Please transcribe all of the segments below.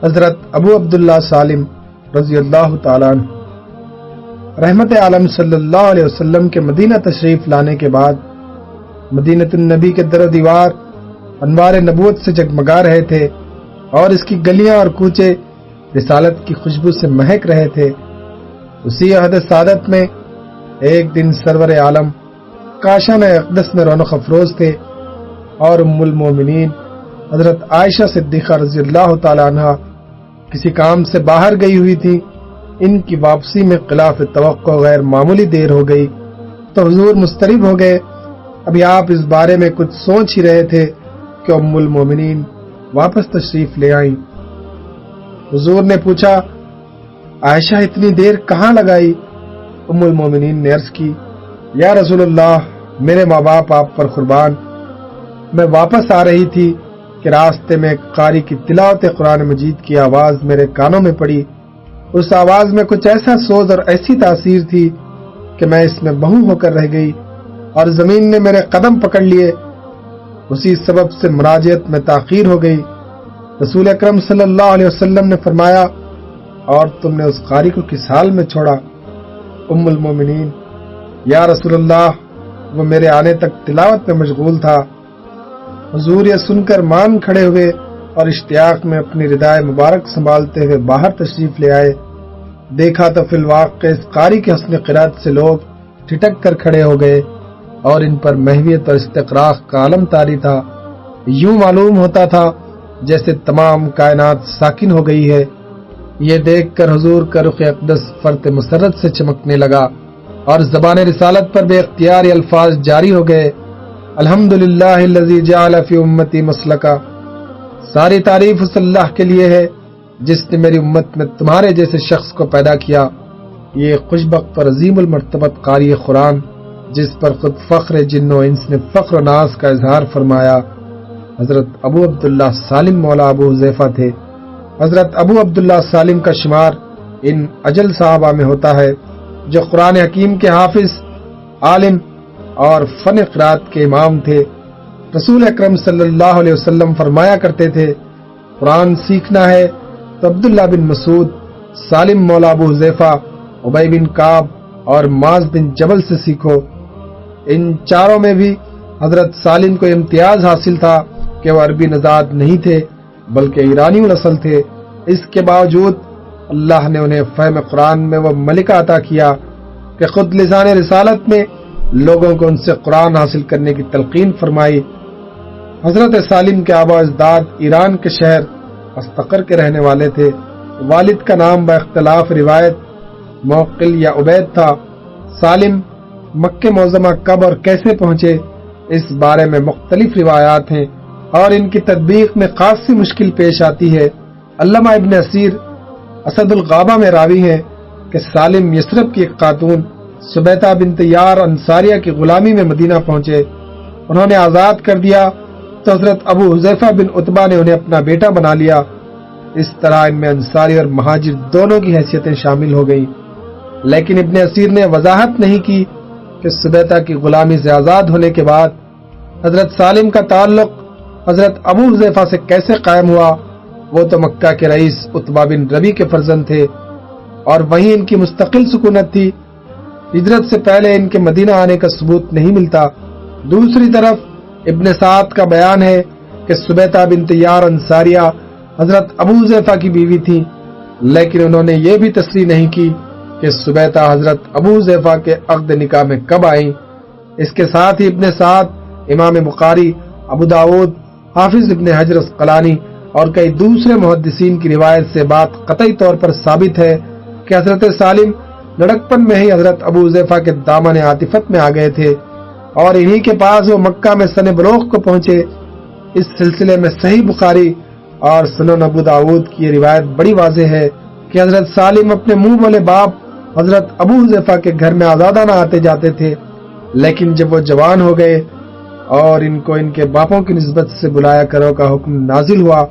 حضرت ابو عبداللہ سالم رضی اللہ تعالیٰ عنہ رحمت عالم صلی اللہ علیہ وسلم کے مدینہ تشریف لانے کے بعد مدینۃ النبی کے در و دیوار انوار نبوت سے جگمگا رہے تھے اور اس کی گلیاں اور کوچے رسالت کی خوشبو سے مہک رہے تھے۔ اسی عہد سعادت میں ایک دن سرور عالم کاشان اقدس میں رونق افروز تھے اور ام المومنین حضرت عائشہ صدیقہ رضی اللہ تعالی عنہ کسی کام سے باہر گئی ہوئی تھی۔ ان کی واپسی میں خلاف توقع غیر معمولی دیر ہو گئی تو حضور مضطرب ہو گئے۔ ابھی آپ اس بارے میں کچھ سوچ ہی رہے تھے کہ ام المومنین واپس تشریف لے آئیں۔ حضور نے پوچھا، عائشہ اتنی دیر کہاں لگائی؟ ام المومنین نے عرض کی، یا رسول اللہ، میرے ماں باپ آپ پر قربان، میں واپس آ رہی تھی کہ راستے میں ایک قاری کی تلاوت قرآن مجید کی آواز میرے کانوں میں پڑی۔ اس آواز میں کچھ ایسا سوز اور ایسی تاثیر تھی کہ میں اس میں بہو ہو کر رہ گئی اور زمین نے میرے قدم پکڑ لیے۔ اسی سبب سے مراجعت میں تاخیر ہو گئی۔ رسول اکرم صلی اللہ علیہ وسلم نے فرمایا، اور تم نے اس قاری کو کس حال میں چھوڑا؟ ام المومنین، یا رسول اللہ، وہ میرے آنے تک تلاوت میں مشغول تھا۔ حضور یہ سن کر مان کھڑے ہوئے اور اشتیاق میں اپنی ردائے مبارک سنبھالتے ہوئے باہر تشریف لے آئے۔ دیکھا تو فی الواقع اس قاری کے حسن قرات سے لوگ ٹھٹک کر کھڑے ہو گئے اور ان پر محویت اور استقراق کا عالم طاری تھا۔ یوں معلوم ہوتا تھا جیسے تمام کائنات ساکن ہو گئی ہے۔ یہ دیکھ کر حضور کا رخ اقدس فرط مسرت سے چمکنے لگا اور زبان رسالت پر بے اختیار الفاظ جاری ہو گئے، الحمدللہ الذی جعل فی امتی مسلکا، ساری تعریف اس اللہ کے لیے ہے جس نے میری امت میں تمہارے جیسے شخص کو پیدا کیا۔ یہ خوشبخت اور عظیم المرتبت قاری قرآن جس پر خود فخر جن و انس نے فخر و ناز کا اظہار فرمایا، حضرت ابو عبداللہ سالم مولا ابو حذیفہ تھے۔ حضرت ابو عبداللہ سالم کا شمار ان اجل صحابہ میں ہوتا ہے جو قرآن حکیم کے حافظ، عالم اور فن قرات کے امام تھے۔ رسول اکرم صلی اللہ علیہ وسلم فرمایا کرتے تھے، قرآن سیکھنا ہے تو عبداللہ بن مسعود، سالم مولا ابو حذیفہ، ابی بن کعب اور معاذ بن جبل سے سیکھو۔ ان چاروں میں بھی حضرت سالم کو امتیاز حاصل تھا کہ وہ عربی نژاد نہیں تھے بلکہ ایرانی الاصل تھے۔ اس کے باوجود اللہ نے انہیں فہم قرآن میں وہ ملکہ عطا کیا کہ خود لسان رسالت میں لوگوں کو ان سے قرآن حاصل کرنے کی تلقین فرمائی۔ حضرت سالم کے آبا اجداد ایران کے شہر استقر کے رہنے والے تھے۔ والد کا نام با اختلاف روایت موقل یا عبید تھا۔ سالم مکہ معظمہ کب اور کیسے پہنچے اس بارے میں مختلف روایات ہیں اور ان کی تطبیق میں خاصی مشکل پیش آتی ہے۔ علامہ ابن اسیر اسد الغابہ میں راوی ہیں کہ سالم یثرب کی ایک خاتون سبیتہ بنت یار انصاریہ کی غلامی میں مدینہ پہنچے۔ انہوں نے آزاد کر دیا تو حضرت ابو حذیفہ بن عتبہ نے انہیں اپنا بیٹا بنا لیا۔ اس طرح ان میں انصاری اور مہاجر دونوں کی حیثیتیں شامل ہو گئیں، لیکن ابن اسیر نے وضاحت نہیں کی کہ سبیتہ کی غلامی سے آزاد ہونے کے بعد حضرت سالم کا تعلق حضرت ابو حذیفہ سے کیسے قائم ہوا۔ وہ تو مکہ کے رئیس عتبہ بن ربی کے فرزند تھے اور وہیں ان کی مستقل سکونت تھی۔ ہجرت سے پہلے ان کے مدینہ آنے کا ثبوت نہیں ملتا۔ دوسری طرف ابن سعد کا بیان ہے کہ سبیتہ بنت یار انصاریہ حضرت ابو حذیفہ کی بیوی تھی، لیکن انہوں نے یہ بھی تصریح نہیں کی کہ سبیتہ حضرت ابو حذیفہ کے عقد نکاح میں کب آئیں۔ اس کے ساتھ ہی ابن سعد، امام بخاری، ابو داود، حافظ ابن حجر اسقلانی اور کئی دوسرے محدثین کی روایت سے بات قطعی طور پر ثابت ہے کہ حضرت سالم لڑکپن میں ہی حضرت ابو حذیفہ کے دامن عاطفت میں آ گئے تھے اور انہی کے پاس وہ مکہ میں سن بلوغ کو پہنچے۔ اس سلسلے میں صحیح بخاری اور سنن ابو داود کی یہ روایت بڑی واضح ہے کہ حضرت سالم اپنے منہ بولے باپ حضرت ابو حذیفہ کے گھر میں آزادانہ آتے جاتے تھے، لیکن جب وہ جوان ہو گئے اور ان کو ان کے باپوں کی نسبت سے بلایا کرو کا حکم نازل ہوا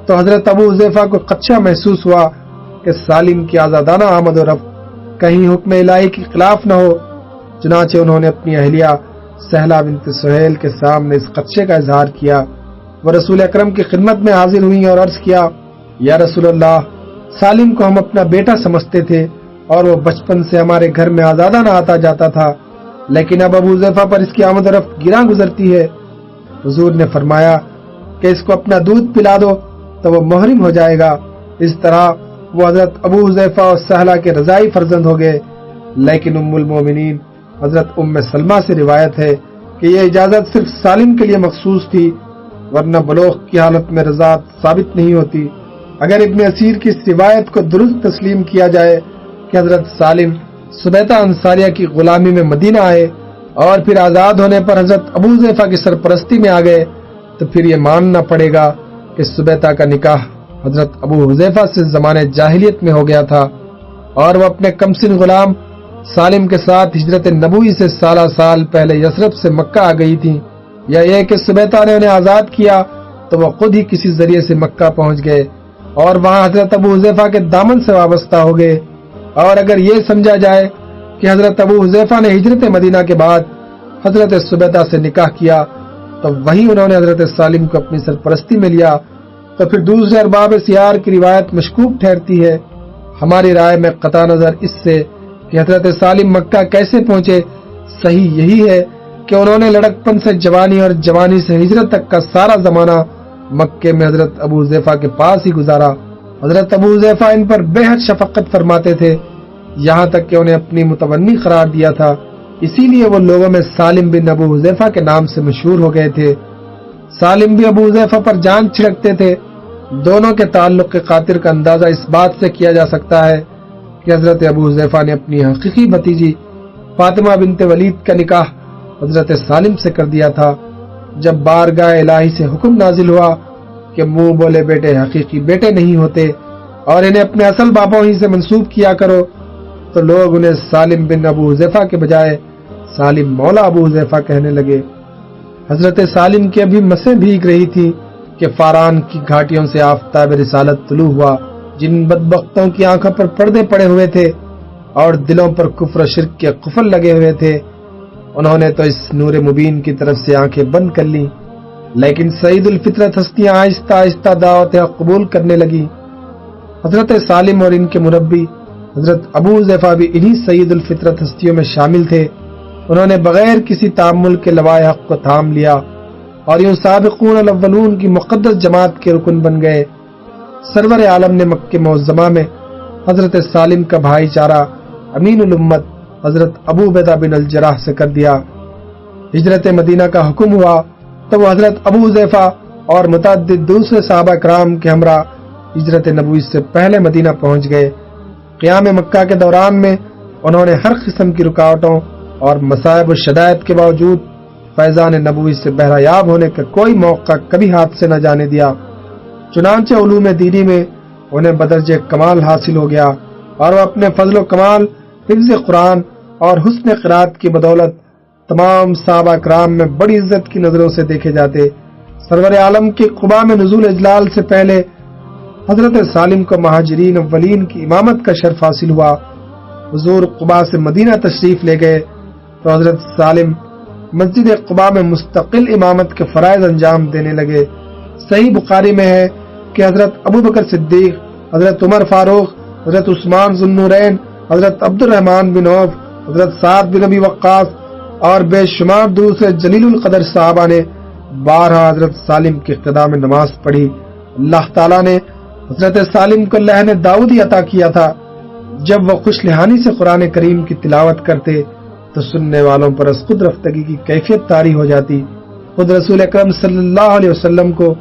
تو حضرت ابو حذیفہ کو خدشہ محسوس ہوا کہ سالم کی آزادانہ آمد و رفت کہیں حکم الہی کے خلاف نہ ہو۔ چنانچہ انہوں نے اپنی اہلیہ سہلہ بنت سہیل کے سامنے اس خدشے کا اظہار کیا۔ وہ رسول اکرم کی خدمت میں حاضر ہوئی اور عرض کیا، یا رسول اللہ، سالم کو ہم اپنا بیٹا سمجھتے تھے اور وہ بچپن سے ہمارے گھر میں آزادانہ آتا جاتا تھا، لیکن اب ابو حذیفہ پر اس کی آمد و رفت گراں گزرتی ہے۔ حضور نے فرمایا کہ اس کو اپنا دودھ پلا دو تو وہ محرم ہو جائے گا۔ اس طرح وہ حضرت ابو حذیفہ اور سہلہ کے رضائی فرزند ہو گئے، لیکن ام المومنین حضرت ام سلمہ سے روایت ہے کہ یہ اجازت صرف سالم کے لیے مخصوص تھی، ورنہ بلوغ کی حالت میں رضاعت ثابت نہیں ہوتی۔ اگر ابن اسیر کی اس روایت کو درست تسلیم کیا جائے کہ حضرت سالم سبیتہ انصاریہ کی غلامی میں مدینہ آئے اور پھر آزاد ہونے پر حضرت ابو حذیفہ کی سرپرستی میں آ گئے، تو پھر یہ ماننا پڑے گا کہ سبیتہ کا نکاح حضرت ابو حذیفہ سے زمانے جاہلیت میں ہو گیا تھا اور وہ اپنے کمسن غلام سالم کے ساتھ ہجرت نبوی سے سالہ سال پہلے یثرب سے مکہ آ گئی تھی، یا یہ کہ سبیتہ نے انہیں آزاد کیا تو وہ خود ہی کسی ذریعے سے مکہ پہنچ گئے اور وہاں حضرت ابو حذیفہ کے دامن سے وابستہ ہو گئے۔ اور اگر یہ سمجھا جائے کہ حضرت ابو حذیفہ نے ہجرت مدینہ کے بعد حضرت سبیتہ سے نکاح کیا تو وہیں انہوں نے حضرت سالم کو اپنی سرپرستی میں لیا، تو پھر دوسرے ارباب سیار کی روایت مشکوک ٹھہرتی ہے۔ ہماری رائے میں قطع نظر اس سے کہ حضرت سالم مکہ کیسے پہنچے، صحیح یہی ہے کہ انہوں نے لڑکپن سے جوانی اور جوانی سے ہجرت تک کا سارا زمانہ مکے میں حضرت ابو حذیفہ کے پاس ہی گزارا۔ حضرت ابو حذیفہ ان پر بے حد شفقت فرماتے تھے، یہاں تک کہ انہیں اپنی متونی قرار دیا تھا، اسی لیے وہ لوگوں میں سالم بن ابو حذیفہ کے نام سے مشہور ہو گئے تھے۔ سالم بھی ابو حذیفہ پر جان چھڑکتے تھے۔ دونوں کے تعلق کے خاطر کا اندازہ اس بات سے کیا جا سکتا ہے کہ حضرت ابو حذیفہ نے اپنی حقیقی بھتیجی فاطمہ بنت ولید کا نکاح حضرت سالم سے کر دیا تھا۔ جب بارگاہ الہی سے حکم نازل ہوا کہ منہ بولے بیٹے حقیقی بیٹے نہیں ہوتے اور انہیں اپنے اصل باپوں ہی سے منسوب کیا کرو، تو لوگ انہیں سالم بن ابو حذیفہ کے بجائے سالم مولا ابو حذیفہ کہنے لگے۔ حضرت سالم کی ابھی مسیں بھیگ رہی تھی کہ فاران کی گھاٹیوں سے آفتاب رسالت طلوع ہوا۔ جن بدبختوں کی آنکھوں پر پردے پڑے ہوئے تھے اور دلوں پر کفر و شرک کے قفل لگے ہوئے تھے، انہوں نے تو اس نور مبین کی طرف سے آنکھیں بند کر لیں، لیکن سعید الفطرت ہستیاں آہستہ آہستہ دعوت حق قبول کرنے لگی۔ حضرت سالم اور ان کے مربی حضرت ابو حذیفہ بھی انہی سعید الفطرت ہستیوں میں شامل تھے۔ انہوں نے بغیر کسی تعامل کے لوائے حق کو تھام لیا اور یوں سابقون الاولون کی مقدس جماعت کے رکن بن گئے۔ سرور عالم نے مکہ معظمہ میں حضرت سالم کا بھائی چارہ امین الامت حضرت ابو عبیدہ بن الجراح سے کر دیا۔ ہجرت مدینہ کا حکم ہوا تو وہ حضرت ابو حذیفہ اور متعدد دوسرے صحابہ کرام کے ہمراہ ہجرت نبوی سے پہلے مدینہ پہنچ گئے۔ قیام مکہ کے دوران میں انہوں نے ہر قسم کی رکاوٹوں اور مصائب و شدائد کے باوجود فیضان نبوی سے بہرایاب ہونے کا کوئی موقع کبھی ہاتھ سے نہ جانے دیا۔ چنانچہ علوم دینی میں انہیں بدرجہ کمال حاصل ہو گیا اور وہ اپنے فضل و کمال، حفظ قرآن اور حسن قرات کی بدولت تمام صحابہ کرام میں بڑی عزت کی نظروں سے دیکھے جاتے۔ سرور عالم کی قباء میں نزول اجلال سے پہلے حضرت سالم کو مہاجرین اولین کی امامت کا شرف حاصل ہوا۔ حضور قباء سے مدینہ تشریف لے گئے تو حضرت سالم مسجد قباء میں مستقل امامت کے فرائض انجام دینے لگے۔ صحیح بخاری میں ہے کہ حضرت ابو بکر صدیق، حضرت عمر فاروق، حضرت عثمان ذو النورین، حضرت عبد الرحمن بن عوف، حضرت سعد بن ابی وقاص اور بے شمار دوسرے جلیل القدر صحابہ نے بارہا حضرت سالم کی اقتداء میں نماز پڑھی۔ اللہ تعالیٰ نے حضرت سالم کو لحن داؤدی عطا کیا تھا۔ جب وہ خوش لحانی سے قرآن کریم کی تلاوت کرتے تو سننے والوں پر از خود رفتگی کی کیفیت طاری ہو جاتی۔ خود رسول اکرم صلی اللہ علیہ وسلم کو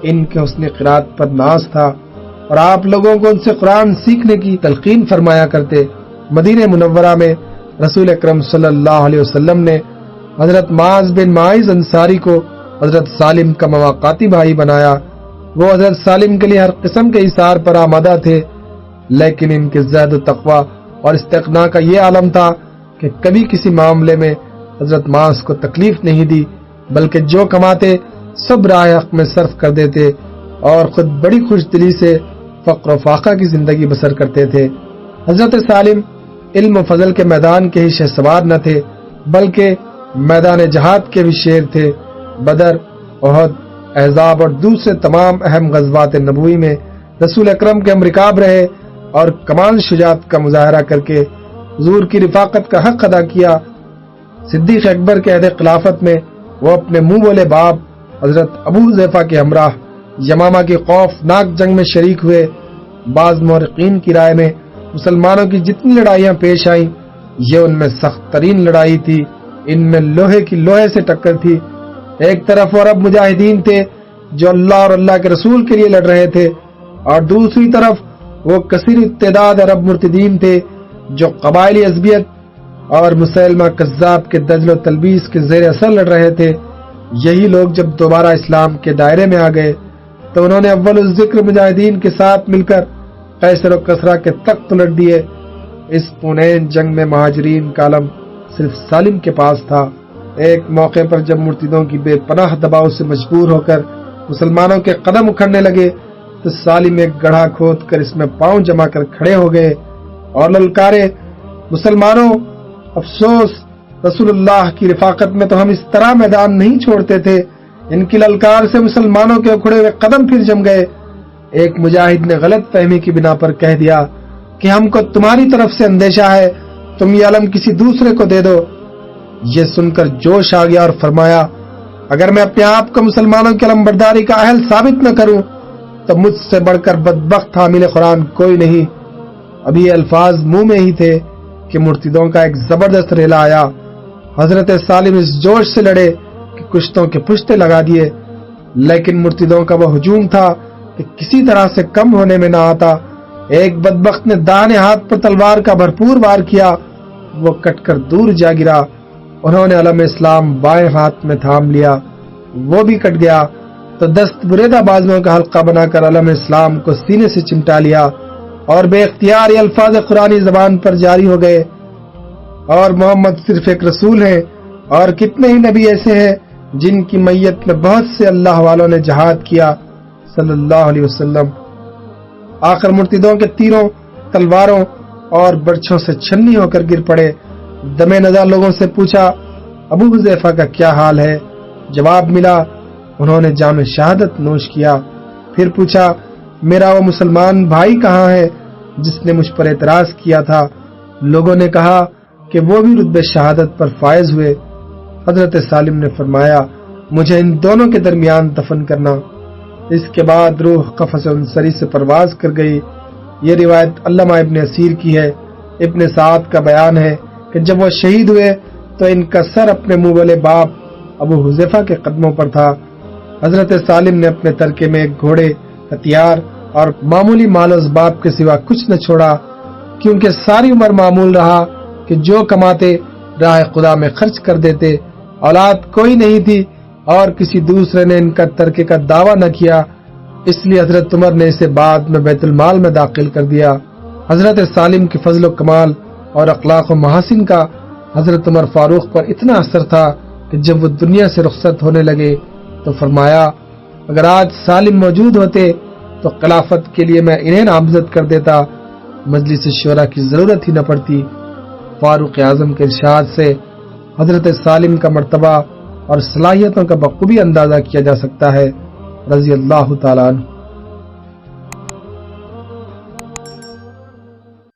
ان کے حسن قرات پر ناز تھا اور آپ لوگوں کو ان سے قرآن سیکھنے کی تلقین فرمایا کرتے۔ مدینہ منورہ میں رسول اکرم صلی اللہ علیہ وسلم نے حضرت معاذ بن معاذ انصاری کو حضرت سالم کا مواقاتی بھائی بنایا۔ وہ حضرت سالم کے لیے ہر قسم کے ایثار پر آمادہ تھے، لیکن ان کے زہد و تقوی اور استغنا کا یہ عالم تھا کہ کبھی کسی معاملے میں حضرت معاذ کو تکلیف نہیں دی، بلکہ جو کماتے سب راہ حق میں صرف کر دیتے اور خود بڑی خوش دلی سے فقر و فاقہ کی زندگی بسر کرتے تھے۔ حضرت سالم علم و فضل کے میدان کے ہی شہسوار نہ تھے، بلکہ میدان جہاد کے بھی شیر تھے۔ بدر، احد، احزاب اور دوسرے تمام اہم غزوات نبوی میں رسول اکرم کے ہم رکاب رہے اور کمال شجاعت کا مظاہرہ کر کے حضور کی رفاقت کا حق ادا کیا۔ صدیق اکبر کے عہد خلافت میں وہ اپنے منہ بولے باپ حضرت ابو حذیفہ کے ہمراہ یمامہ کی خوفناک جنگ میں شریک ہوئے۔ بعض مورخین کی رائے میں مسلمانوں کی جتنی لڑائیاں پیش آئیں یہ ان میں سخت ترین لڑائی تھی۔ ان میں لوہے کی لوہے سے ٹکر تھی۔ ایک طرف وہ عرب مجاہدین تھے جو اللہ اور اللہ کے رسول کے لیے لڑ رہے تھے، اور دوسری طرف وہ کثیر تعداد عرب مرتدین تھے جو قبائلی عصبیت اور مسلمہ کذاب کے دجل و تلبیس کے زیر اثر لڑ رہے تھے۔ یہی لوگ جب دوبارہ اسلام کے دائرے میں آ گئے تو انہوں نے اول الذکر مجاہدین کے ساتھ مل کر قیصر و کسریٰ کے تخت الٹ دیے۔ اس پونین جنگ میں مہاجرین کا علم صرف سالم کے پاس تھا۔ ایک موقع پر جب مرتدوں کی بے پناہ دباؤ سے مجبور ہو کر مسلمانوں کے قدم اکھڑنے لگے تو سالم ایک گڑھا کھود کر اس میں پاؤں جما کر کھڑے ہو گئے اور للکارے، مسلمانوں افسوس، رسول اللہ کی رفاقت میں تو ہم اس طرح میدان نہیں چھوڑتے تھے۔ ان کی للکار سے مسلمانوں کے اکھڑے ہوئے قدم پھر جم گئے۔ ایک مجاہد نے غلط فہمی کی بنا پر کہہ دیا کہ ہم کو تمہاری طرف سے اندیشہ ہے، تم یہ علم کسی دوسرے کو دے دو۔ یہ سن کر جوش آ گیا اور فرمایا، اگر میں اپنے آپ کو مسلمانوں کی علم برداری کا اہل ثابت نہ کروں تو مجھ سے بڑھ کر بدبخت حامل قرآن کوئی نہیں۔ ابھی یہ الفاظ منہ میں ہی تھے کہ مرتدوں کا ایک زبردست ریلا آیا۔ حضرت سالم اس جوش سے لڑے کہ کشتوں کے پشتے لگا دیے، لیکن مرتدوں کا وہ ہجوم تھا کہ کسی طرح سے کم ہونے میں نہ آتا۔ ایک بدبخت نے داہنے ہاتھ پر تلوار کا بھرپور وار کیا، وہ کٹ کر دور جا گرا۔ انہوں نے علم اسلام بائیں ہاتھ میں تھام لیا، وہ بھی کٹ گیا تو دست بریدہ بازوؤں کا حلقہ بنا کر علم اسلام کو سینے سے چمٹا لیا اور بے اختیار یہ الفاظ قرآنی زبان پر جاری ہو گئے، اور محمد صرف ایک رسول ہیں، اور کتنے ہی نبی ایسے ہیں جن کی میت میں بہت سے اللہ والوں نے جہاد کیا صلی اللہ علیہ وسلم۔ آخر مرتدوں کے تیروں، تلواروں اور برچھوں سے چھنی ہو کر گر پڑے۔ دمے نظر لوگوں سے پوچھا، ابو حذیفہ کا کیا حال ہے؟ جواب ملا، انہوں نے جام شہادت نوش کیا۔ پھر پوچھا، میرا وہ مسلمان بھائی کہاں ہے جس نے مجھ پر اعتراض کیا تھا؟ لوگوں نے کہا کہ وہ بھی رتبے شہادت پر فائز ہوئے۔ حضرت سالم نے فرمایا، مجھے ان دونوں کے درمیان دفن کرنا۔ اس کے بعد روح قفس انصری سے پرواز کر گئی۔ یہ روایت علامہ ابن اسیر کی ہے۔ ابن سعد کا بیان ہے کہ جب وہ شہید ہوئے تو ان کا سر اپنے منہ والے باپ ابو حذیفہ کے قدموں پر تھا۔ حضرت سالم نے اپنے ترکے میں ایک گھوڑے، ہتھیار اور معمولی مال و اسباب کے سوا کچھ نہ چھوڑا، کیونکہ ساری عمر معمول رہا کہ جو کماتے راہ خدا میں خرچ کر دیتے۔ اولاد کوئی نہیں تھی اور کسی دوسرے نے ان کا ترکے کا دعویٰ نہ کیا، اس لیے حضرت عمر نے اسے بعد میں بیت المال میں داخل کر دیا۔ حضرت سالم کے فضل و کمال اور اخلاق و محاسن کا حضرت عمر فاروق پر اتنا اثر تھا کہ جب وہ دنیا سے رخصت ہونے لگے تو فرمایا، اگر آج سالم موجود ہوتے تو خلافت کے لیے میں انہیں نامزد کر دیتا، مجلس شورا کی ضرورت ہی نہ پڑتی۔ فاروق اعظم کے ارشاد سے حضرت سالم کا مرتبہ اور صلاحیتوں کا بخوبی اندازہ کیا جا سکتا ہے، رضی اللہ تعالیٰ عنہ۔